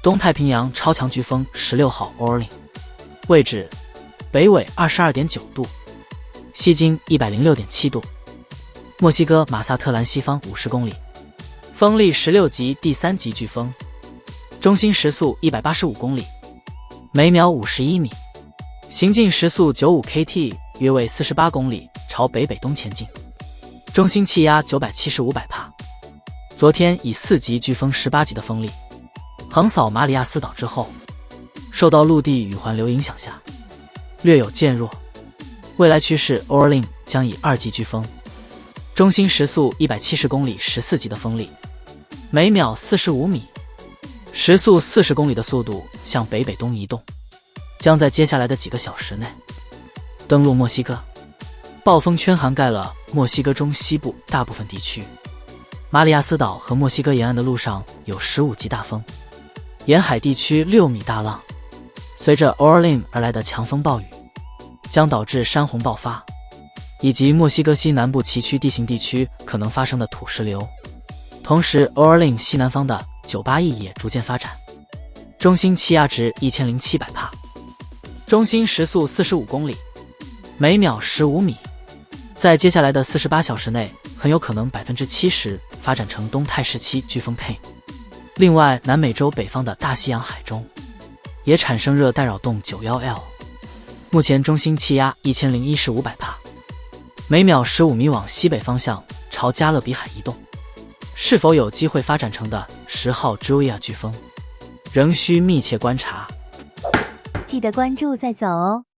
东太平洋超强飓风16号 Orlin， 位置北纬22.9度，西经106.7度，墨西哥马萨特兰西方50公里，风力16级第3级飓风，中心时速185公里，每秒51米，行进时速95 kT， 约为48公里，朝北北东前进，中心气压975百帕。昨天以4级飓风18级的风力横扫马里亚斯岛之后，受到陆地雨环流影响下，略有渐弱。未来趋势 Orlin 将以2级飓风，中心时速170公里14级的风力，每秒45米，时速40公里的速度向北北东移动，将在接下来的几个小时内登陆墨西哥。暴风圈涵盖了墨西哥中西部大部分地区，马里亚斯岛和墨西哥沿岸的路上有15级大风，沿海地区6米大浪。随着 Orlin 而来的强风暴雨将导致山洪爆发，以及墨西哥西南部崎岖地形地区可能发生的土石流。同时 Orlin 西南方的981也逐渐发展，中心气压值1007百帕，中心时速45公里，每秒15米。在接下来的48小时内，很有可能70%发展成东太时期飓风 Pain。另外，南美洲北方的大西洋海中也产生热带扰动 91L， 目前中心气压1015百帕，每秒15米，往西北方向朝加勒比海移动。是否有机会发展成的10号 Julia 飓风，仍需密切观察。记得关注再走哦。